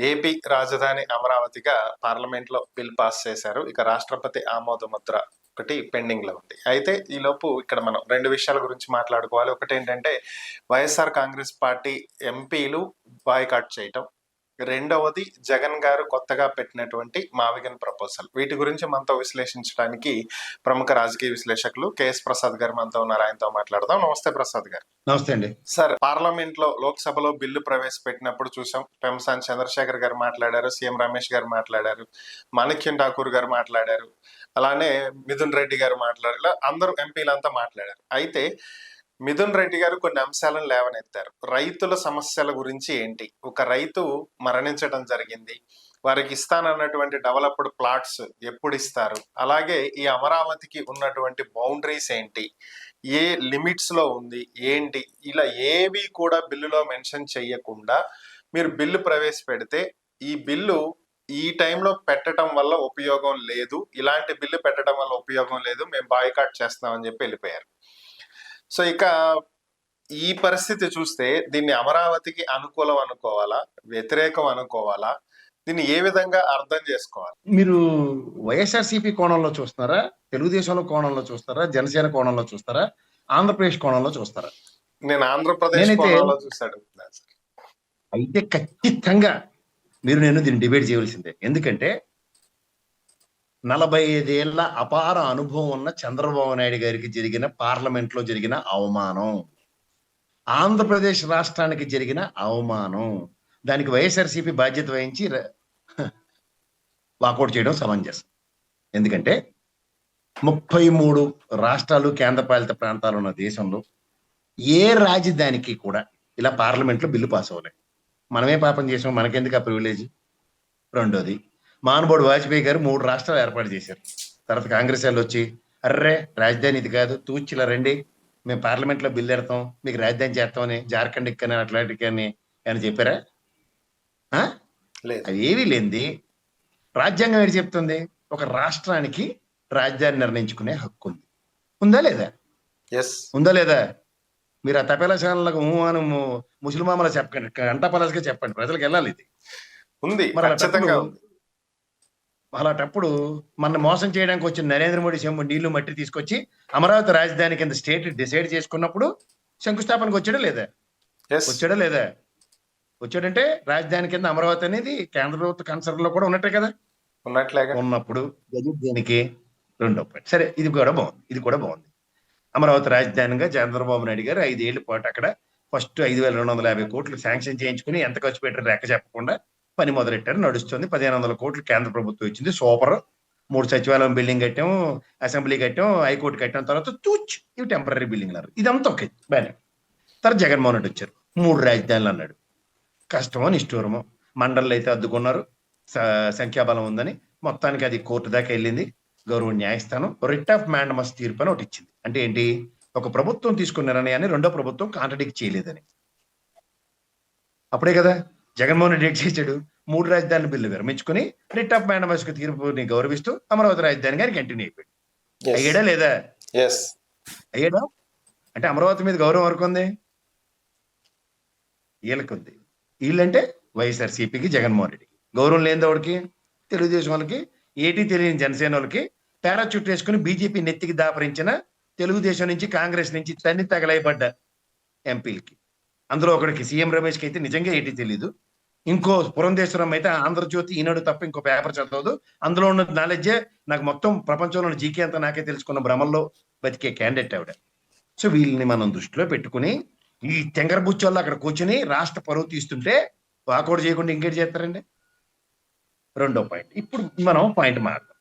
AP రాజధాని అమరావతిగా parliament లో bill pass చేశారు. ఇక రాష్ట్రపతి ఆమోద ముద్ర ఒకటి పెండింగ్ లో ఉంది. అయితే ఈలోపు ఇక్కడ మనం రెండు విషయాల గురించి మాట్లాడుకోవాలి. ఒకటి ఏంటంటే వైఎస్ఆర్ కాంగ్రెస్ పార్టీ ఎంపీలు బాయ్కాట్ చేయటం, రెండవది జగన్ గారు కొత్తగా పెట్టినటువంటి మావిగన్ ప్రపోజల్. వీటి గురించి మనతో విశ్లేషించడానికి ప్రముఖ రాజకీయ విశ్లేషకులు కేఎస్ ప్రసాద్ గారు మనతో ఉన్నారు. ఆయనతో మాట్లాడదాం. నమస్తే ప్రసాద్ గారు. నమస్తే అండి. సార్, పార్లమెంట్ లో లోక్సభలో బిల్లు ప్రవేశపెట్టినప్పుడు చూసాం, పెంసాని చంద్రశేఖర్ గారు మాట్లాడారు, సీఎం రమేష్ గారు మాట్లాడారు, మాణిక్యం ఠాకూర్ గారు మాట్లాడారు, అలానే మిథున్ రెడ్డి గారు మాట్లాడారు. ఇలా అందరూ ఎంపీలంతా మాట్లాడారు. అయితే మిథున్ రెడ్డి గారు కొన్ని అంశాలను లేవనెత్తారు. రైతుల సమస్యల గురించి ఏంటి, ఒక రైతు మరణించడం జరిగింది, వారికి ఇస్తానన్నటువంటి డెవలప్డ్ ప్లాట్స్ ఎప్పుడు ఇస్తారు, అలాగే ఈ అమరావతికి ఉన్నటువంటి బౌండరీస్ ఏంటి, ఏ లిమిట్స్ లో ఉంది ఏంటి, ఇలా ఏవి కూడా బిల్లులో మెన్షన్ చెయ్యకుండా మీరు బిల్లు ప్రవేశపెడితే ఈ బిల్లు ఈ టైంలో పెట్టడం వల్ల ఉపయోగం లేదు, ఇలాంటి బిల్లు పెట్టడం వల్ల ఉపయోగం లేదు, మేము బాయ్కాట్ చేస్తామని చెప్పి వెళ్ళిపోయారు. సో ఇక ఈ పరిస్థితి చూస్తే దీన్ని అమరావతికి అనుకూలం అనుకోవాలా, వ్యతిరేకం అనుకోవాలా, దీన్ని ఏ విధంగా అర్థం చేసుకోవాలి? మీరు వైఎస్ఆర్సీపీ కోణంలో చూస్తారా, తెలుగుదేశంలో కోణంలో చూస్తారా, జనసేన కోణంలో చూస్తారా, ఆంధ్రప్రదేశ్ కోణంలో చూస్తారా? నేను ఆంధ్రప్రదేశ్ కోణంలో చూసాడు. అయితే ఖచ్చితంగా నేను దీన్ని డిబేట్ చేయవలసిందే. ఎందుకంటే 45 ఏళ్ల అపార అనుభవం ఉన్న చంద్రబాబు నాయుడు గారికి జరిగిన పార్లమెంట్ లో జరిగిన అవమానం, ఆంధ్రప్రదేశ్ రాష్ట్రానికి జరిగిన అవమానం, దానికి వైఎస్ఆర్సీపీ బాధ్యత వహించి వాకౌట్ చేయడం సమంజసం. ఎందుకంటే 33 రాష్ట్రాలు కేంద్రపాలిత ప్రాంతాలు ఉన్న దేశంలో ఏ రాజధానికి కూడా ఇలా పార్లమెంట్లో బిల్లు పాస్ అవ్వలేదు. మనమే పాపం చేసాం, మనకెందుకు ఆ ప్రివిలేజ్? రెండోది, మహానుభావుడు వాజ్పేయి గారు 3 రాష్ట్రాలు ఏర్పాటు చేశారు. తర్వాత కాంగ్రెస్ వాళ్ళు వచ్చి అర్రే రాజధాని ఇది కాదు, తూచిలా రండి, మేము పార్లమెంట్లో బిల్లు పెడతాం, మీకు రాజధాని చేస్తామని జార్ఖండ్ కానీ అట్లాంటికి కానీ అని చెప్పారా? అది ఏమీ లేనిది రాజ్యాంగం ఏంటి చెప్తుంది? ఒక రాష్ట్రానికి రాజధాని నిర్ణయించుకునే హక్కు ఉంది. ఉందా లేదా? ఉందా లేదా? మీరు ఆ తపేలా ఛానళ్ళకు ముస్లిమామలా చెప్పండి, గంటపలాసగా చెప్పండి, ప్రజలకు వెళ్ళాలి. ఇది ఉంది. అలాంటప్పుడు మన మోసం చేయడానికి వచ్చిన నరేంద్ర మోడీ నీళ్లు మట్టి తీసుకొచ్చి అమరావతి రాజధాని కింద స్టేట్ డిసైడ్ చేసుకున్నప్పుడు శంకుస్థాపనకు వచ్చాడా లేదా? వచ్చాడా లేదా? వచ్చాడంటే రాజధాని కింద అమరావతి అనేది కేంద్ర ప్రభుత్వ కన్సర్న్ లో కూడా ఉన్నట్టే కదా. ఉన్నప్పుడు దేనికి రెండో పాయింట్. సరే, ఇది కూడా బాగుంది. అమరావతి రాజధానిగా చంద్రబాబు నాయుడు గారు 5 ఏళ్ల పాటు అక్కడ ఫస్ట్ 5,250 కోట్లు శాంక్షన్ చేయించుకుని ఎంత ఖర్చు పెట్టారు లెక్క చెప్పకుండా పని మొదలెట్టారు. నడుస్తుంది. 1,500 కోట్లు కేంద్ర ప్రభుత్వం ఇచ్చింది. సూపర్. 3 సచివాలయం బిల్డింగ్ కట్టాం, అసెంబ్లీ కట్టాం, హైకోర్టు కట్టాం, తర్వాత ఇవి టెంపరీ బిల్డింగ్ అన్నారు. ఇదంతా ఓకే, బానే. తర్వాత జగన్మోహన్ రెడ్డి వచ్చారు, 3 రాజధానులు అన్నాడు. కష్టమో నిష్ఠూరమో, మండలిలో అయితే అద్దుకున్నారు, సంఖ్యాబలం ఉందని. మొత్తానికి అది కోర్టు దాకా వెళ్ళింది. గౌరవ న్యాయస్థానం రిట్ ఆఫ్ మ్యాండమస్ తీర్పు అని ఒకటి ఇచ్చింది. అంటే ఏంటి? ఒక ప్రభుత్వం తీసుకున్న నిర్ణయాన్ని రెండో ప్రభుత్వం కాంట్రడిక్ట్ చేయలేదని. అప్పుడే కదా జగన్మోహన్ రెడ్డి చేశాడు, 3 రాజధానుల బిల్లు విరమించుకుని రిట్ ఆఫ్ మ్యాండమస్ తీర్పుని గౌరవిస్తూ అమరావతి రాజధాని గారికి కంటిన్యూ అయిపోయాడు. అయ్యాడా లేదా? అయ్యాడా? అంటే అమరావతి మీద గౌరవం వరకు ఉంది, వీళ్ళకుంది. వీళ్ళంటే వైఎస్ఆర్సీపీకి, జగన్మోహన్ రెడ్డికి. గౌరవం లేనిదోడికి, తెలుగుదేశం వాళ్ళకి, ఏటీ తెలియని జనసేన వాళ్ళకి, పారాచూట్ వేసుకుని బీజేపీ నెత్తికి దాపరించిన తెలుగుదేశం నుంచి, కాంగ్రెస్ నుంచి తన్ని తగలైపడ్డ ఎంపీలకి. అందులో ఒకడికి సీఎం రమేష్ కి అయితే నిజంగా ఏటీ తెలీదు. ఇంకో పురంధేశ్వరం అయితే ఆంధ్రజ్యోతి, ఈనాడు తప్ప ఇంకో పేపర్ చదవదు. అందులో ఉన్న నాలెడ్జే నాకు మొత్తం ప్రపంచంలో ఉన్న జీకే అంతా నాకే తెలుసుకున్న భ్రమంలో బతికే క్యాండిడేట్ ఆవిడ. సో వీళ్ళని మనం దృష్టిలో పెట్టుకుని ఈ తెంగరబుచ్చోళ్ళు అక్కడ కూర్చుని రాష్ట్ర పరువు తీస్తుంటే వాకౌట్ చేయకుండా ఇంకేటి చేస్తారండి? రెండో పాయింట్. ఇప్పుడు మనం పాయింట్ మాట్లాడదాం.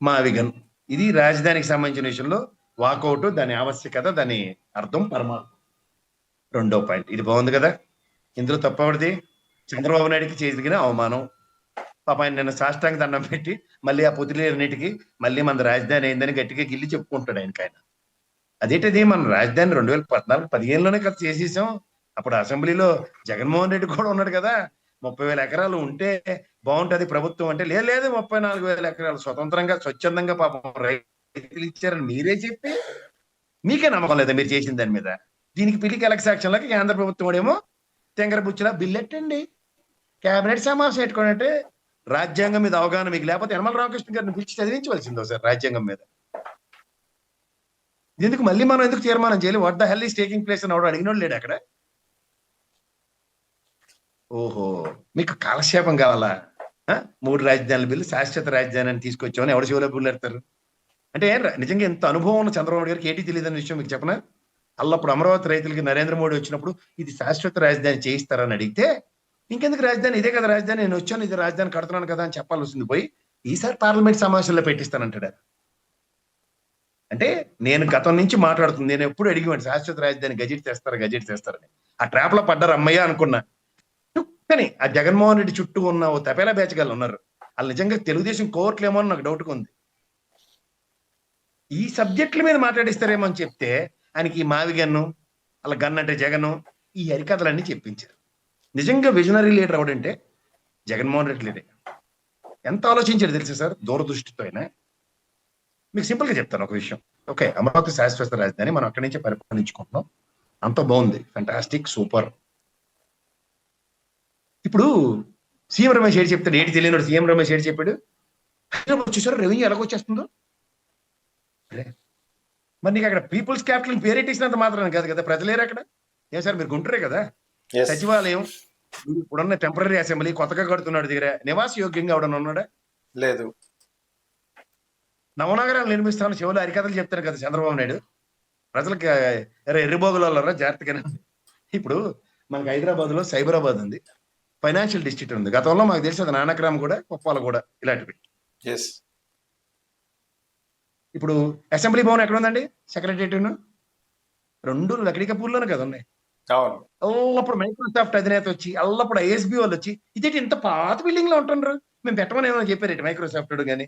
మావిగన్, ఇది రాజధానికి సంబంధించిన విషయంలో వాకౌట్, దాని ఆవశ్యకత, దాని అర్థం, పరమార్థం. రెండో పాయింట్. ఇది బాగుంది కదా. ఇందులో తప్పవడిది చంద్రబాబు నాయుడికి చేసిన అవమానం. పాప ఆయన నిన్న సాష్టాంగ దండం పెట్టి మళ్ళీ ఆ పొత్తులేరన్నిటికీ మళ్ళీ మన రాజధాని అయిందని గట్టిగా గిల్లి చెప్పుకుంటాడు ఆయనకైనా. అదేంటిది, మన రాజధాని 2014-15లోనే కదా చేసేసాం. అప్పుడు అసెంబ్లీలో జగన్మోహన్ రెడ్డి కూడా ఉన్నాడు కదా. 30,000 ఎకరాలు ఉంటే బాగుంటది ప్రభుత్వం అంటే, లేదు 34,000 ఎకరాలు స్వతంత్రంగా స్వచ్ఛందంగా పాపం రైతులు ఇచ్చారని మీరే చెప్పి మీకే నమ్మకం లేదా మీరు చేసిన దాని మీద? దీనికి పిలికి ఎలక్ట్ సాక్షన్లకి కేంద్ర ప్రభుత్వం ఏమో తెంగరబుచ్చిలా బిల్లెట్టండి, కేబినెట్ సమావేశం పెట్టుకోనంటే రాజ్యాంగం మీద అవగాహన మీకు లేకపోతే యనమల రామకృష్ణ గారిని పిలిచి చదివించవలసిందో సార్ రాజ్యాంగం మీద. ఎందుకు మళ్ళీ మనం ఎందుకు తీర్మానం చేయాలి? What the hell is taking place అని ఎవడు అడిగినోడు లేడు అక్కడ. ఓహో, మీకు కాలక్షేపం కావాలా? 3 రాజధానుల బిల్లు శాశ్వత రాజధాని అని తీసుకొచ్చామని ఎవరు చెవులో పుల్లెడతారు? అంటే నిజంగా ఎంత అనుభవం ఉన్న చంద్రబాబు గారికి ఏటీ తెలియదని విషయం మీకు చెప్పనా? అల్లప్పుడు అమరావతి రైతులకి నరేంద్ర మోడీ వచ్చినప్పుడు ఇది శాశ్వత రాజధాని చేయిస్తారని అడిగితే, ఇంకెందుకు రాజధాని, ఇదే కదా రాజధాని, నేను వచ్చాను, ఇది రాజధాని కడుతున్నాను కదా అని చెప్పాల్సింది పోయి ఈసారి పార్లమెంట్ సమావేశంలో పెట్టిస్తానంటాడు. అంటే నేను గతం నుంచి మాట్లాడుతుంది, నేను ఎప్పుడు అడిగివాడు శాశ్వత రాజధాని గజెట్ తెస్తారని. ఆ ట్రాప్ లో పడ్డారు అమ్మయ్య అనుకున్నా. కానీ ఆ జగన్మోహన్ రెడ్డి చుట్టూ ఉన్న ఓ తపేలా బేచగాళ్ళు ఉన్నారు, వాళ్ళు నిజంగా తెలుగుదేశం కోర్టులేమో అని నాకు డౌట్గా ఉంది. ఈ సబ్జెక్టుల మీద మాట్లాడిస్తారేమో అని చెప్తే ఆయనకి ఈ మావి గన్ను, అలా గన్ అంటే జగన్, ఈ అరికథలన్నీ చెప్పించారు. నిజంగా విజనరీ లీడర్ ఎవడంటే జగన్మోహన్ రెడ్డి లీడర్. ఎంత ఆలోచించాడు తెలుసా సార్, దూరదృష్టితో అయినా. మీకు సింపుల్ గా చెప్తాను ఒక విషయం. ఓకే, అమరావతి శాశ్వత రాజధాని మనం అక్కడి నుంచే పరిపాలించుకుంటున్నాం, అంత బాగుంది, ఫెంటాస్టిక్, సూపర్. ఇప్పుడు సీఎం రమేష్ ఏడు చెప్తాడు, ఏటి తెలియనివాడు సీఎం రమేష్ ఏడు చెప్పాడు, హైదరాబాద్ వచ్చేసారు, రెవెన్యూ ఎలాగొచ్చేస్తుందో. మరి నీకు అక్కడ పీపుల్స్ క్యాపిటల్ పేరెట్టిసినంత మాత్రం కాదు కదా, ప్రజలేరు అక్కడ. ఏం సార్ మీరు గుంటూరే కదా, సచివాలయం ఇప్పుడున్న టెంపరీ అసెంబ్లీ కొత్తగా కడుతున్నాడు దగ్గర నివాస యోగ్యంగా ఎవడన్నా ఉన్నాడా? లేదు. నవనగరాలు నిర్మిస్తామని చెవులు అరికథలు చెప్తారు కదా చంద్రబాబు నాయుడు. ప్రజలకి ఎర్రిబోగులు జాగ్రత్తగానే. ఇప్పుడు మనకి హైదరాబాద్ లో సైబరాబాద్ ఉంది, ఫైనాన్షియల్ డిస్ట్రిక్ట్ ఉంది. గతంలో మాకు తెలిసి అది నానక్రామ్ కూడా, కుప్పాల కూడా, ఇలాంటివి. ఇప్పుడు అసెంబ్లీ భవన్ ఎక్కడ ఉందండి, సెక్రటరియట్ 2 లకడీ కపూర్లోనే కదా ఉన్నాయి. అల్లప్పుడు మైక్రోసాఫ్ట్ అధినేత వచ్చి, అల్లప్పుడు ఐఎస్బి వాళ్ళు వచ్చి, ఇదేంటి ఇంత పాత బిల్డింగ్ లో ఉంటున్నారు, మేము పెట్టమని ఏమైనా చెప్పారు మైక్రోసాఫ్ట్ కానీ?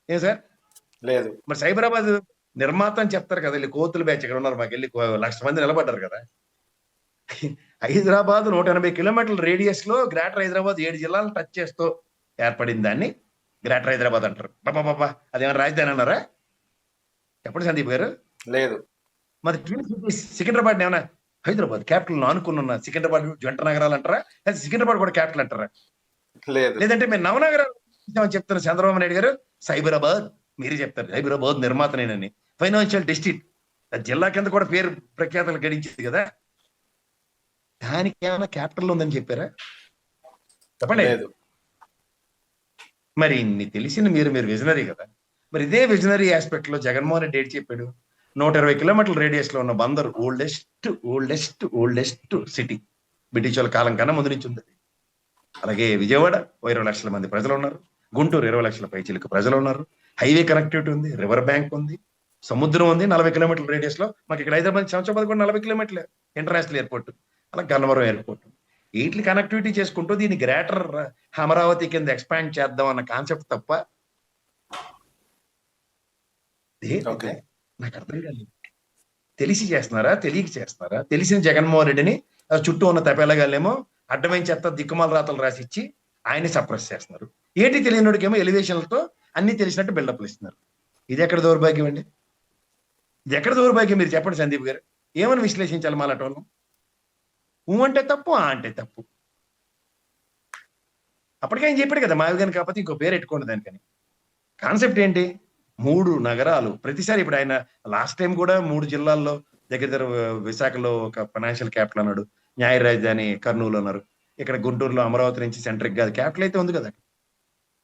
ఏం సార్ లేదు. మరి సైబరాబాద్ నిర్మాత అని చెప్తారు కదా, వెళ్ళి కోతులు బ్యాచ్ ఇక్కడ ఉన్నారు, మాకు వెళ్ళి 1,00,000 మంది నిలబడ్డారు కదా. హైదరాబాద్ 180 కిలోమీటర్ల రేడియస్ లో గ్రేటర్ హైదరాబాద్ 7 జిల్లాలను టచ్ చేస్తూ ఏర్పడింది దాన్ని గ్రేటర్ హైదరాబాద్ అంటారు. బాబా అదేమన్నా రాజధాని అన్నారా? చెప్పండి సందీప్ గారు. లేదు. మరి ట్విన్ సిటీస్ సికింద్రాబాద్ ఏమన్నా హైదరాబాద్ క్యాపిటల్ అనుకున్న సికింద్రాబాద్ జంట నగరాలు అంటారా, లేదా సికింద్రాబాద్ కూడా క్యాపిటల్ అంటారా? లేదు. లేదంటే మేము నవనగరాలు చెప్తున్న చంద్రబాబు నాయుడు గారు సైబరాబాద్, మీరే చెప్తారు సైబరాబాద్ నిర్మాతనేనని. ఫైనాన్షియల్ డిస్ట్రిక్ట్ జిల్లా కింద కూడా పేరు ప్రఖ్యాతలు గడించింది కదా, దానికి ఏమైనా క్యాపిటల్ ఉందని చెప్పారా? చెప్పండి. మరి ఇన్ని తెలిసిన మీరు విజనరీ కదా, మరి ఇదే విజనరీ ఆస్పెక్ట్ లో జగన్మోహన్ రెడ్డి ఏంటి చెప్పాడు? 120 కిలోమీటర్ల రేడియస్ లో ఉన్న బందరు ఓల్డెస్ట్ సిటీ, బ్రిటిష్ వాళ్ళ కాలం కన్నా ముందు నుంచి ఉంది. అలాగే విజయవాడ 20 లక్షల మంది ప్రజలు ఉన్నారు, గుంటూరు 20 లక్షల పైచిలకు ప్రజలు ఉన్నారు, హైవే కనెక్టివిటీ ఉంది, రివర్ బ్యాంక్ ఉంది, సముద్రం ఉంది. 40 కిలోమీటర్ల రేడియస్ లో మాకు ఇక్కడ హైదరాబాద్ శంషాబాద్ కూడా 40 కిలోమీటర్లు ఇంటర్నేషనల్ ఎయిర్పోర్ట్, అలా గన్నవరం ఎయిర్పోర్ట్. వీటిని కనెక్టివిటీ చేసుకుంటూ దీన్ని గ్రేటర్ అమరావతి కింద ఎక్స్పాండ్ చేద్దాం అన్న కాన్సెప్ట్ తప్ప నాకు అర్థం కాలేదు. తెలిసి చేస్తున్నారా, తెలియక చేస్తున్నారా? తెలిసిన జగన్మోహన్ రెడ్డిని చుట్టూ ఉన్న తపేలగాళ్ళేమో అడ్డమైన చెత్త దిక్కుమాల రాతలు రాసి ఇచ్చి ఆయన్ని సప్రెస్ చేస్తున్నారు. ఏంటి తెలియనివాడికేమో ఎలివేషన్లతో అన్ని తెలిసినట్టు బిల్డప్లు ఇస్తున్నారు. ఇది ఎక్కడ దౌర్భాగ్యం అండి? ఇది ఎక్కడ దౌర్భాగ్యం మీరు చెప్పండి సందీప్ గారు. ఏమని విశ్లేషించాలి మాలాటోళ్ళం? అంటే తప్పు, అంటే తప్పు. అప్పటికే ఆయన చెప్పాడు కదా, మావిగాని కాకపోతే ఇంకో పేరు పెట్టుకోండి దానికని. కాన్సెప్ట్ ఏంటి? 3 నగరాలు ప్రతిసారి. ఇప్పుడు ఆయన లాస్ట్ టైం కూడా 3 జిల్లాల్లో దగ్గర విశాఖలో ఒక ఫైనాన్షియల్ క్యాపిటల్ అన్నాడు, న్యాయ రాజధాని కర్నూలు అన్నారు, ఇక్కడ గుంటూరులో అమరావతి నుంచి సెంట్రిక్ కాదు క్యాపిటల్ అయితే ఉంది కదా.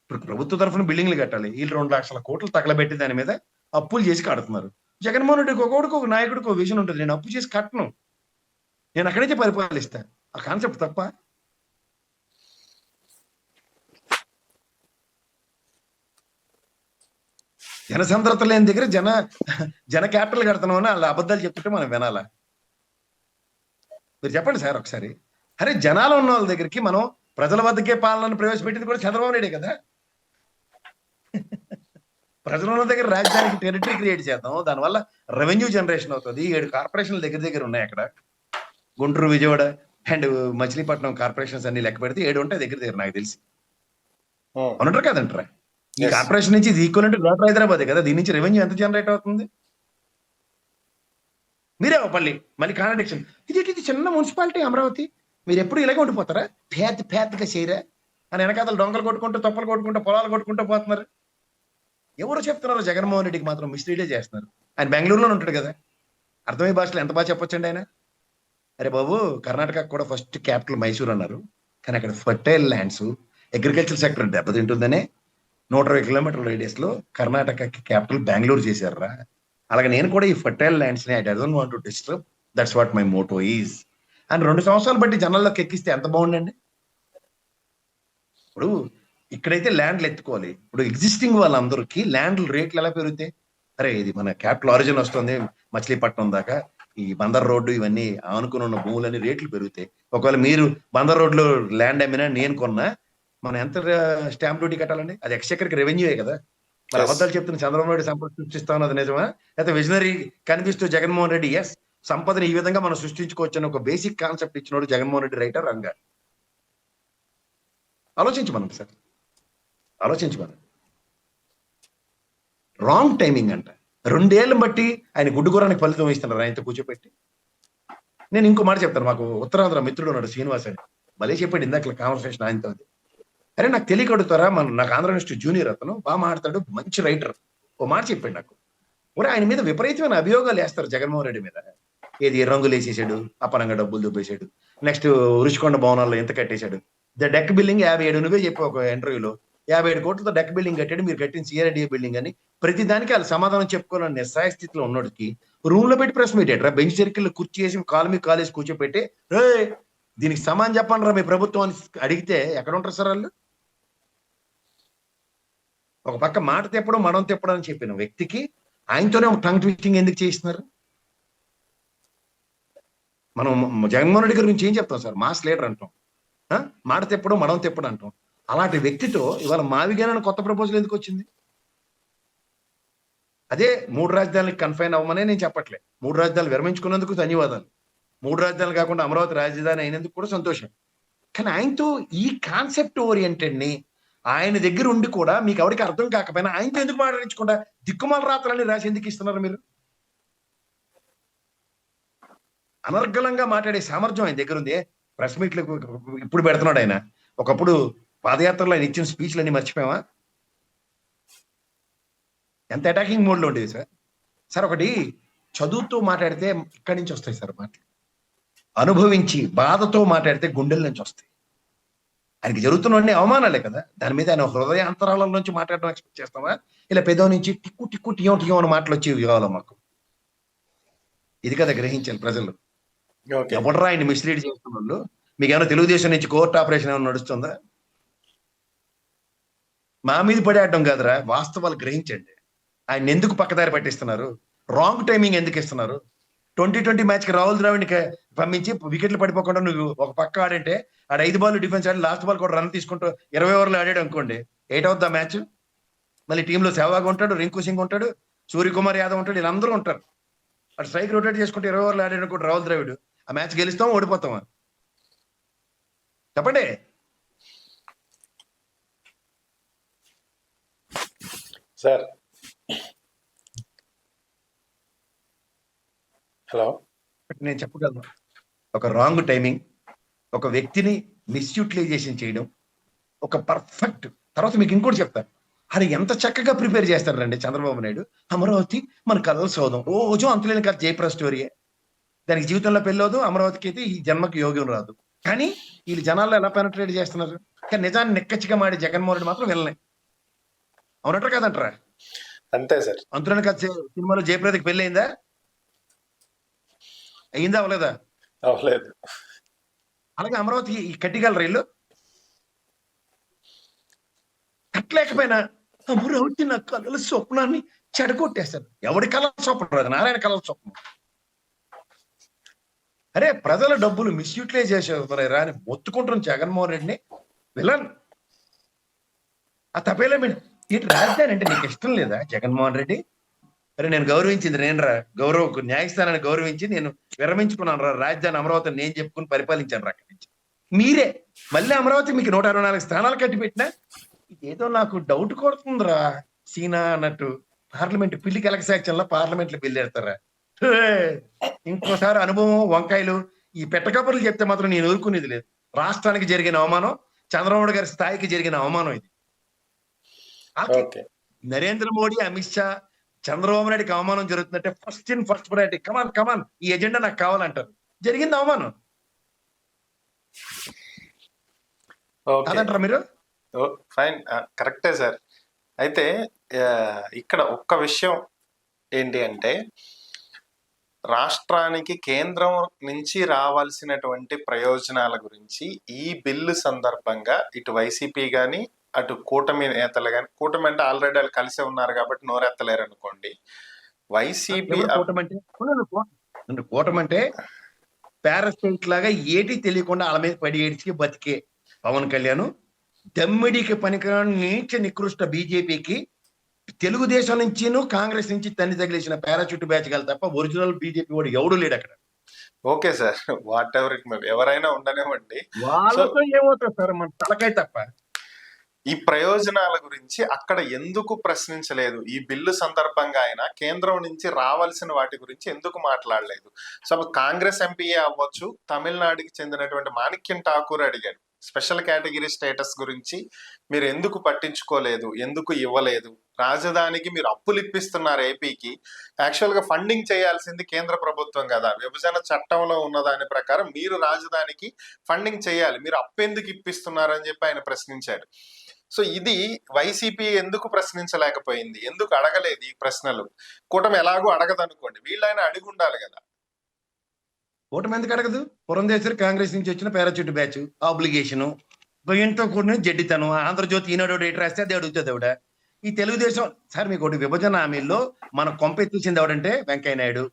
ఇప్పుడు ప్రభుత్వ తరఫున బిల్డింగ్లు కట్టాలి, వీళ్ళు 2 లక్షల కోట్లు తగలబెట్టి దాని మీద అప్పులు చేసి కడుతున్నారు. జగన్మోహన్ రెడ్డికి ఒకటికి ఒక నాయకుడికి ఒక విజన్ ఉంటుంది, నేను అప్పు చేసి కట్టను, నేను అక్కడి నుంచి పరిపాలిస్తా. ఆ కాన్సెప్ట్ తప్ప? జనసంద్రత లేని దగ్గర జన క్యాపిటల్ కడుతున్నాం అని వాళ్ళ అబద్ధాలు చెప్తుంటే మనం వినాలా? మీరు చెప్పండి సార్ ఒకసారి. అరే జనాలు ఉన్న వాళ్ళ దగ్గరికి మనం ప్రజల వద్దకే పాలనను ప్రవేశపెట్టింది కూడా చంద్రబాబు నాయుడే కదా. ప్రజలు ఉన్న దగ్గర రాజధానికి టెరిటరీ క్రియేట్ చేద్దాం, దానివల్ల రెవెన్యూ జనరేషన్ అవుతుంది. 7 కార్పొరేషన్లు దగ్గర ఉన్నాయి అక్కడ, గుంటూరు, విజయవాడ అండ్ మచిలీపట్నం కార్పొరేషన్స్ అన్ని లెక్క పెడితే 7 ఉంటాయి దగ్గర నాకు తెలిసి. అవునంటారు కదంటారా? ఈ కార్పొరేషన్ నుంచి ఇది ఈక్వల్ గ్రేటర్ హైదరాబాద్ కదా, దీని నుంచి రెవెన్యూ ఎంత జనరేట్ అవుతుంది? మీరే మళ్ళీ కాంట్రడిక్షన్. ఇది చిన్న మున్సిపాలిటీ అమరావతి, మీరు ఎప్పుడు ఇలాగే ఉండిపోతారా? పేదగా చేయరా అని వెనకాతలు దొంగలు కొట్టుకుంటూ తప్పలు కొట్టుకుంటూ పొలాలు కొట్టుకుంటూ పోతున్నారు. ఎవరు చెప్తున్నారు? జగన్మోహన్ రెడ్డికి మాత్రం మిస్లీడే చేస్తున్నారు. ఆయన బెంగళూరులో ఉంటాడు కదా, అర్థమయ్యే భాషలో ఎంత బాగా చెప్పొచ్చండి ఆయన. అరే బాబు, కర్ణాటక కూడా ఫస్ట్ క్యాపిటల్ మైసూర్ అన్నారు, కానీ అక్కడ ఫర్టైల్ ల్యాండ్స్, అగ్రికల్చర్ సెక్టర్ దెబ్బతింటుందనే 120 కిలోమీటర్ల రేడియస్ లో కర్ణాటకకి క్యాపిటల్ బెంగళూరు చేశారా. అలాగే నేను కూడా ఈ ఫర్టైల్ ల్యాండ్స్ ని I doesn't want to disturb, that's what my Moto is అని 2 సంవత్సరాలు బట్టి జనాల్లోకి ఎక్కిస్తే ఎంత బాగుండండి. ఇప్పుడు ఇక్కడైతే ల్యాండ్లు ఎత్తుకోవాలి, ఇప్పుడు ఎగ్జిస్టింగ్ వాళ్ళందరికీ ల్యాండ్లు రేట్లు ఎలా పెరుగుతాయి? అరే ఇది మన క్యాపిటల్ ఆరిజిన్ వస్తుంది మచిలీపట్నం దాకా, ఈ బందర్ రోడ్డు ఇవన్నీ ఆనుకుని ఉన్న భూములన్నీ రేట్లు పెరుగుతాయి. ఒకవేళ మీరు బందర్ రోడ్లో ల్యాండ్ అమ్మినా నేను కొన్నా మనం ఎంత స్టాంప్ డ్యూటీ కట్టాలండి? అది ఎక్స్చెక్కర్కి రెవెన్యూయే కదా. మరి అబద్ధాలు చెప్తున్న చంద్రబాబు నాయుడు సంపద సృష్టిస్తా ఉన్నది నిజమా, లేకపోతే విజనరీ కనిపిస్తూ జగన్మోహన్ రెడ్డి ఎస్ సంపదని ఈ విధంగా మనం సృష్టించుకోవచ్చు అని ఒక బేసిక్ కాన్సెప్ట్ ఇచ్చినోడు జగన్మోహన్ రెడ్డి రైటర్ రంగా? ఆలోచించమనండి సార్, ఆలోచించమనండి. రాంగ్ టైమింగ్ అంట. 2 ఏళ్ళని బట్టి ఆయన గుడ్డుగురానికి ఫలితం ఇస్తున్నారు ఆయనతో కూర్చోపెట్టి. నేను ఇంకో మాట చెప్తాను, మాకు ఉత్తరాంధ్ర మిత్రుడు ఉన్నాడు శ్రీనివాస్ అని, భలే చెప్పాడు ఇందాక కాన్వర్సేషన్ ఆయనతో. అరే నాకు తెలియకడుగుతారా, నాకు ఆంధ్ర యూనివర్సిటీ జూనియర్ అతను బాగా మాట్లాడు, మంచి రైటర్. ఓ మాట చెప్పాడు నాకు, ఒరే ఆయన మీద విపరీతమైన అభియోగాలు వేస్తారు జగన్మోహన్ రెడ్డి మీద. ఏది రంగులు వేసేసాడు, అపరంగా డబ్బులు దుబ్బేశాడు, నెక్స్ట్ రుషికొండ భవనాల్లో ఎంత కట్టేశాడు, డెక్ బిల్డింగ్ 57, నువ్వే చెప్పావు ఒక ఇంటర్వ్యూలో 57 కోట్లతో డెక్ బిల్డింగ్ కట్టాడు, మీరు కట్టిన సిఆర్డీఏ బిల్డింగ్ అని. ప్రతి దానికి వాళ్ళు సమాధానం చెప్పుకోవాలని నిస్సాయ స్థితిలో ఉన్నోడికి రూమ్ లో పెట్టి ప్రెస్ మీట్ అయ్యాడు, బెంచ్ సర్కిల్ కుర్చీ వేసి కాలు మీద కాలేసి కూర్చోపెట్టి రే దీనికి సమాధానం చెప్పండి రా మీ ప్రభుత్వం అని అడిగితే ఎక్కడ ఉంటారు సార్ వాళ్ళు? ఒక పక్క మాట తెప్పడం మనం తెప్పడం అని చెప్పిన వ్యక్తికి ఆయనతోనే టంగ్ ట్విస్టింగ్ ఎందుకు చేస్తున్నారు? మనం జగన్మోహన్ రెడ్డి గారి గురించి ఏం చెప్తాం సార్? మాస్ లీడర్ అంటాం, మాట తెప్పడం మనం తెప్పడం అంటాం. అలాంటి వ్యక్తితో ఇవాళ మావిగానని కొత్త ప్రపోజల్ ఎందుకు వచ్చింది? అదే 3 రాజధానులకు కన్ఫైన్ అవ్వమనే నేను చెప్పట్లే, 3 రాజధానులు విరమించుకున్నందుకు ధన్యవాదాలు, 3 రాజధానులు కాకుండా అమరావతి రాజధాని అయినందుకు కూడా సంతోషం. కానీ ఆయనతో ఈ కాన్సెప్ట్ ఓరియంటెడ్ ని ఆయన దగ్గర ఉండి కూడా మీకు ఎవరికి అర్థం కాకపోయినా ఆయనతో ఎందుకు మాట్లాడించకుండా దిక్కుమాల రాత్రాలని రాసి ఎందుకు ఇస్తున్నారు మీరు? అనర్గళంగా మాట్లాడే సామర్థ్యం ఆయన దగ్గర ఉంది. ప్రెస్ మీట్లు ఇప్పుడు పెడుతున్నాడు ఆయన, ఒకప్పుడు పాదయాత్రలో ఆయన ఇచ్చిన స్పీచ్లన్నీ మర్చిపోయామా? ఎంత అటాకింగ్ మోడ్ లో ఉండేది సార్. సార్ ఒకటి చదువుతూ మాట్లాడితే ఇక్కడి నుంచి వస్తాయి సార్ మాటలు, అనుభవించి బాధతో మాట్లాడితే గుండెల నుంచి వస్తాయి. ఆయనకి జరుగుతున్న అవమానాలే కదా, దాని మీద ఆయన హృదయాంతరాల నుంచి మాట్లాడడం ఎక్స్పెక్ట్ చేస్తామా? ఇలా పెదవి నుంచి టిక్కు టిక్కు టియం టియం అని మాటలు వచ్చేవి కావాలి మాకు. ఇది కదా గ్రహించాలి ప్రజలు. ఎవడరా ఆయన మిస్లీడ్ చేస్తున్న వాళ్ళు? మీకు ఏమైనా తెలుగుదేశం నుంచి కోర్టు ఆపరేషన్ ఏమైనా నడుస్తుందా? మా మీద పడేయడం కాదురా, వాస్తవాలు గ్రహించండి. ఆయన ఎందుకు పక్కదారి పట్టిస్తున్నారు? రాంగ్ టైమింగ్ ఎందుకు ఇస్తున్నారు? 2020 మ్యాచ్ కి రాహుల్ ద్రావిడ్కి పంపించి వికెట్లు పడిపోకుండా నువ్వు ఒక పక్క ఆడంటే ఆడ 5 బాల్ డిఫెన్స్ ఆడి లాస్ట్ బాల్ కూడా రన్ తీసుకుంటూ 20 ఓవర్లు ఆడాడు అనుకోండి, 8 అవుద్ది ఆ మ్యాచ్. మళ్ళీ టీంలో సెహ్వాగ్ ఉంటాడు, రింకు సింగ్ ఉంటాడు, సూర్యకుమార్ యాదవ్ ఉంటాడు, వీళ్ళందరూ ఉంటారు. అటు స్ట్రైక్ రొటేట్ చేసుకుంటే 20 ఓవర్లు ఆడాడు అనుకోండి రాహుల్ ద్రావిడ్, ఆ మ్యాచ్ గెలుస్తాం ఓడిపోతామా? చెప్పండి. సార్ హలో, నేను చెప్పగలను, ఒక రాంగ్ టైమింగ్, ఒక వ్యక్తిని మిస్యూటిలైజేషన్ చేయడం, ఒక పర్ఫెక్ట్. తర్వాత మీకు ఇంకోటి చెప్తాను, అది ఎంత చక్కగా ప్రిపేర్ చేస్తారండి చంద్రబాబు నాయుడు. అమరావతి మన కలల సౌధం, రోజు అంతులేని కథ జయప్రద స్టోరీయే. దానికి జీవితంలో పెళ్ళవదు, అమరావతికి అయితే ఈ జన్మకి యోగ్యం రాదు. కానీ వీళ్ళు జనాల్లో ఎలా పెనట్రేట్ చేస్తున్నారు? కానీ నిజాన్ని నిక్కచ్చిగా మాడి జగన్మోహన్ రెడ్డి మాత్రం వెళ్ళలే. అవునంటారా కాదంటారా? అంతే సార్. అంతులేని కథ సినిమాలో జయప్రదకి పెళ్ళి అయిందా? అయిందా అవ్వలేదా? అవ్వలేదు. అలాగే అమరావతికి ఈ కట్టిగల రైలు కట్టలేకపోయినా అమరావతి నా కళల స్వప్నాన్ని చెడగొట్టేస్తారు. ఎవడి కళల స్వప్నం? అది నారాయణ కళల స్వప్నం. అరే ప్రజల డబ్బులు మిస్యూటిలైజ్ చేసేస్తున్నాయి రా అని మొత్తుకుంటున్న జగన్మోహన్ రెడ్డిని విలన్. ఆ తప్పేలా ఇటు రాజధాని అంటే నీకు ఇష్టం లేదా జగన్మోహన్ రెడ్డి? అరే నేను గౌరవించింది నేను రా, న్యాయస్థానాన్ని గౌరవించి నేను విరమించుకున్నాను రా, రాజధాని అమరావతిని నేను చెప్పుకుని పరిపాలించాను రా. అక్కడి నుంచి మీరే మళ్ళీ అమరావతి మీకు 164 స్థానాలు కట్టి పెట్టినా ఏదో నాకు డౌట్ కొడుతుందిరా సీనా అన్నట్టు. పార్లమెంట్ పిల్లికి ఎలక్షన్ లో పార్లమెంట్ లో బిల్లు ఎడతారా? ఇంకోసారి అనుభవం వంకాయలు ఈ పెట్టకబుర్లు చెప్తే మాత్రం నేను ఊరుకునేది లేదు. రాష్ట్రానికి జరిగిన అవమానం, చంద్రబాబు గారి స్థాయికి జరిగిన అవమానం ఇది. వాళ్ళకి ఓకే. నరేంద్ర మోడీ, అమిత్ షా, చంద్రబాబు నాయుడికి అవమానం జరుగుతుందంటే ఫస్ట్ ప్రయారిటీ కమాన్ ఈ ఎజెండా నాకు కావాలంటారు. జరిగింది అవమానం ఓకే. కాదంటారా మీరు? ఫైన్, కరెక్టే సార్. అయితే ఇక్కడ ఒక్క విషయం ఏంటి అంటే, రాష్ట్రానికి కేంద్రం నుంచి రావాల్సినటువంటి ప్రయోజనాల గురించి ఈ బిల్లు సందర్భంగా ఇటు వైసీపీ కానీ అటు కూటమి నేతలు కానీ, కూటమి అంటే ఆల్రెడీ వాళ్ళు కలిసే ఉన్నారు కాబట్టి నోరెత్తలేరు అనుకోండి. వైసీపీ కూటమి అంటే పారాసైట్ లాగా ఏటి తెలియకుండా వాళ్ళ మీద పడి ఏడిచి బతికే పవన్ కళ్యాణ్, దమ్మిడికి పనికిరాని నీచ నికృష్ట బీజేపీకి తెలుగుదేశం నుంచి కాంగ్రెస్ నుంచి తన్ని తగిలేసిన పారాచూట్ బ్యాచ్ గల తప్ప ఒరిజినల్ బీజేపీ వాడు ఎవడు లేడు అక్కడ. Okay sir, what ever it may be, ఎవరైనా ఉండనివ్వండి. వాళ్ళతో ఏమవుతుంది సార్, మన తలకాయ తప్ప. ఈ ప్రయోజనాల గురించి అక్కడ ఎందుకు ప్రశ్నించలేదు? ఈ బిల్లు సందర్భంగా అయినా కేంద్రం నుంచి రావాల్సిన వాటి గురించి ఎందుకు మాట్లాడలేదు? సో కాంగ్రెస్ ఎంపీఏ అవ్వచ్చు, తమిళనాడుకి చెందినటువంటి మాణిక్యం ఠాకూర్ అడిగాడు స్పెషల్ కేటగిరీ స్టేటస్ గురించి మీరు ఎందుకు పట్టించుకోలేదు, ఎందుకు ఇవ్వలేదు? రాజధానికి మీరు అప్పులు ఇప్పిస్తున్నారు ఏపీకి. యాక్చువల్ గా ఫండింగ్ చేయాల్సింది కేంద్ర ప్రభుత్వం కదా, విభజన చట్టంలో ఉన్న దాని ప్రకారం మీరు రాజధానికి ఫండింగ్ చేయాలి, మీరు అప్పు ఎందుకు ఇప్పిస్తున్నారు అని చెప్పి ఆయన ప్రశ్నించాడు. సో ఇది వైసీపీ ఎందుకు ప్రశ్నించలేకపోయింది, ఎందుకు అడగలేదు ఈ ప్రశ్నలు? కూటమి ఎలాగో అడగదు అనుకోండి, వీళ్ళైనా అడిగి ఉండాలి కదా. కూటమి ఎందుకు అడగదు? పురంధేశ్వరి కాంగ్రెస్ నుంచి వచ్చిన పారాచూట్ బ్యాచ్, ఆబ్లిగేషన్, భయంతో కూడిన జడ్డితనం. ఆంధ్రజ్యోతి ఈనాడు రేటు రాస్తే అది అడుగుతుంది ఆవిడ. ఈ తెలుగుదేశం సార్ మీకు ఒకటి, విభజన హామీల్లో మన కొంపెత్తించింది ఎవడంటే వెంకయ్య నాయుడు.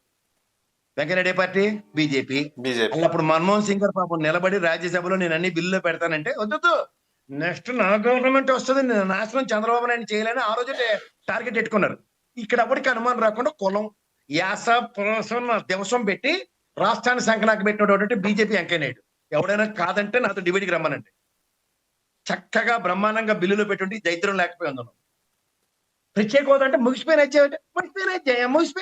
వెంకయ్య నాయుడు ఏ పార్టీ? బీజేపీ. అప్పుడు మన్మోహన్ సింగ్ గారు పాపం నిలబడి రాజ్యసభలో నేను అన్ని బిల్లులో పెడతానంటే వద్దు, నెక్స్ట్ నా గవర్నమెంట్ వస్తుంది, నేను నాశనం చంద్రబాబు నాయుడు చేయాలని ఆ రోజు టార్గెట్ పెట్టుకున్నారు. ఇక్కడ అప్పటికి అనుమానం రాకుండా కులం, యాస, పురసం, దివసం పెట్టి రాష్ట్రాన్ని సంకనాకి పెట్టినటువంటి బీజేపీ వెంకయ్య నాయుడు. ఎవడైనా కాదంటే నాతో డిబేట్కి రమ్మనండి. చక్కగా బ్రహ్మాండంగా బిల్లులో పెట్టుంటే దరిద్రం లేకపోయి ఉందను. ప్రత్యేక హోదా అంటే ముగిసిపోయిన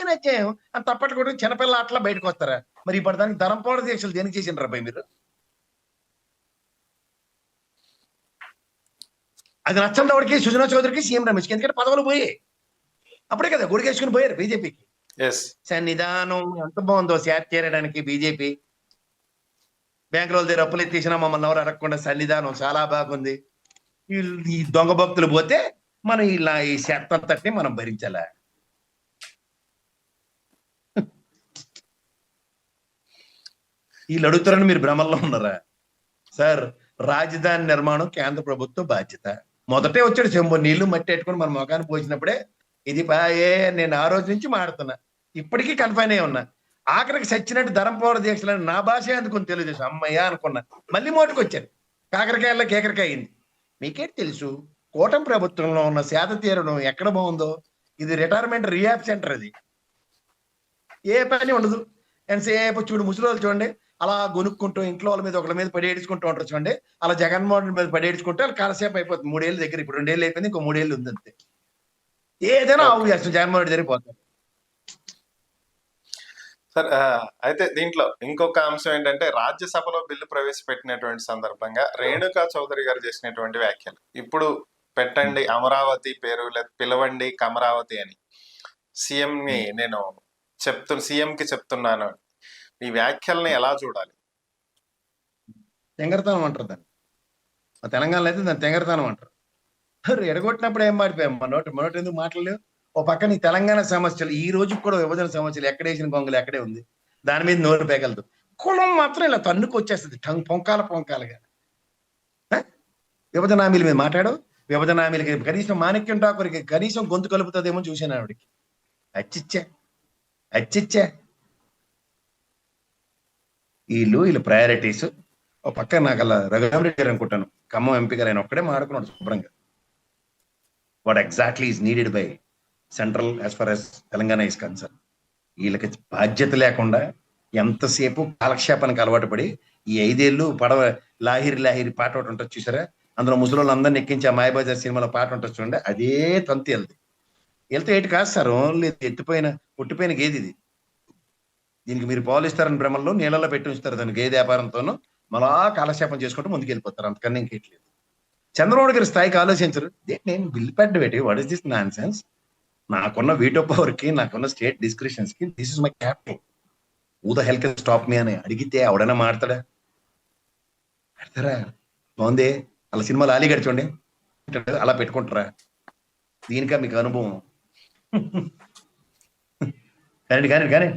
అధ్యాయం అని తప్పట్లు కూడా చిన్నపిల్ల అట్లా బయటకు వస్తారా? మరి ఇప్పుడు దానికి ధరంపోడ దీక్షలు దేనికి చేసిన రాబాయి మీరు? అది నచ్చని వాడికి, సుజనా చౌదరికి, సీఎం రమేష్కి, ఎందుకంటే పదవులు పోయాయి. అప్పుడే కదా గుడికేసుకుని పోయారు బీజేపీకి. సన్నిధానం ఎంత బాగుందో సేట్ చేరడానికి బీజేపీ. బ్యాంకుల దగ్గర అప్పులు ఎత్తేసినా మమ్మల్ని ఎవరు అడగకుండా సన్నిధానం చాలా బాగుంది. ఈ దొంగ భక్తులు పోతే మనం ఇలా ఈ శాతంతటిని మనం భరించాలా? వీళ్ళు అడుగుతారని మీరు భ్రమల్లో ఉన్నారా సార్? రాజధాని నిర్మాణం కేంద్ర ప్రభుత్వం బాధ్యత. మొదటే వచ్చాడు చెంబు నీళ్లు మట్టి పెట్టుకుని మన మొఖాన్ని పోసినప్పుడే ఇది పాయే. నేను ఆ రోజు నుంచి మాడుతున్నా, ఇప్పటికీ కన్ఫైన్ అయి ఉన్నా. ఆఖరికి సచ్చినట్టు ధరంపోర దీక్షలని నా భాష అందుకుని తెలుసు అమ్మయ్య అనుకున్నా. మళ్ళీ మోటుకు వచ్చాను, కాకరకాయల్లో కేకరకాయ అయింది. మీకేం తెలుసు కూటమి ప్రభుత్వంలో ఉన్న సేద తీరడం ఎక్కడ బాగుందో? ఇది రిటైర్మెంట్ రీహాబ్ సెంటర్. అది ఏ పని ఉండదు. ఎంతసేపు చూడు ముసలి చూడండి అలా గొనుక్కుంటూ ఇంట్లో వాళ్ళ మీద ఒకళ్ళ మీద పడేడ్చుకుంటూ ఉంటారు చూడండి. అలా జగన్మోహన్ మీద పడేడ్చుకుంటే వాళ్ళు కాలసేపు అయిపోతుంది. 3 ఏళ్ళ దగ్గర, ఇప్పుడు 2 ఏళ్ళు అయిపోయింది, ఇంకో 3 ఏళ్ళు ఉంది అంతే. ఏదైనా ఆవు చేస్తాం జగన్మోహన్ రెడ్డి జరిగిపోతారు. సార్ అయితే దీంట్లో ఇంకొక అంశం ఏంటంటే, రాజ్యసభలో బిల్లు ప్రవేశపెట్టినటువంటి సందర్భంగా రేణుకా చౌదరి గారు చేసినటువంటి వ్యాఖ్యలు ఇప్పుడు పెట్టండి అమరావతి పేరు, లేదా పిలవండి కమరావతి అని సీఎం ని నేను సీఎం కి చెప్తున్నాను. ఈ వ్యాఖ్యల్ని ఎలా చూడాలి? తెంగరతనం అంటారు దాన్ని. తెలంగాణలో అయితే దాన్ని తెంగరతనం అంటారు. ఎడగొట్టినప్పుడు ఏం మాడిపోయాం, మనోటి ఎందుకు మాట్లాడలేవు? ఓ పక్కన ఈ తెలంగాణ సమస్యలు, ఈ రోజు కూడా విభజన సమస్యలు ఎక్కడేసిన గొంగలు ఎక్కడే ఉంది, దాని మీద నోరు పేగలదు. కులం మాత్రం ఇలా తన్నుకు వచ్చేస్తుంది పొంకాలుగా. విభజన హామీల మీద మాట్లాడు, విభజన హామీలకి కనీసం మాణిక్యం ఠాకూర్కి కనీసం గొంతు కలుపుతుందేమో చూశాను ఆవిడకి. అచ్చిచ్చా వీళ్ళు ప్రయారిటీస్. ఓ పక్క నాకు అలా రఘురామరెడ్డి గారు అనుకుంటాను, ఖమ్మం ఎంపీ గారు, ఆయన ఒక్కడే మాడుకున్నాడు శుభ్రంగా. What exactly is needed by central as for as Telangana is concern. వీళ్ళకి బాధ్యత లేకుండా ఎంతసేపు కాలక్షేపానికి అలవాటు పడి ఈ 5 ఏళ్ళు పడవ లాహిరి పాట ఒకటి ఉంటుంది చూసారా, అందులో ముసలి అందరిని ఎక్కించి ఆ మాయబజార్ సినిమాలో పాట ఉంటుంది చూడండి, అదే తంతి వెళ్తే ఏటి కాదు సార్, ఓన్లీ పుట్టిపోయిన గేది ఇది. దీనికి మీరు పాలు ఇస్తారని భ్రమల్లో నీళ్ళలో పెట్టి ఉంచుతారు దానికి ఏ వ్యాపారంతోనూ మళ్ళా కాలక్షేపం చేసుకుంటూ ముందుకు వెళ్ళిపోతారు, అంతకన్నా ఇంకేట్లేదు. చంద్రబాబు గారి స్థాయికి ఆలోచించరు. నేను బిల్ పెట్ట పెట్టి what is this non sense? నాకున్న వీటో పవర్ కి, నాకున్న స్టేట్ డిస్క్రిప్షన్స్ కి this is my capital. Who the hell can stop me అని అడిగితే ఎవడైనా మాడతాడా? పెడతారా? బాగుంది, అలా సినిమాలు ఆలీగడ్ చూడండి అలా పెట్టుకుంటారా? దీనికా మీకు అనుభవం? కానీ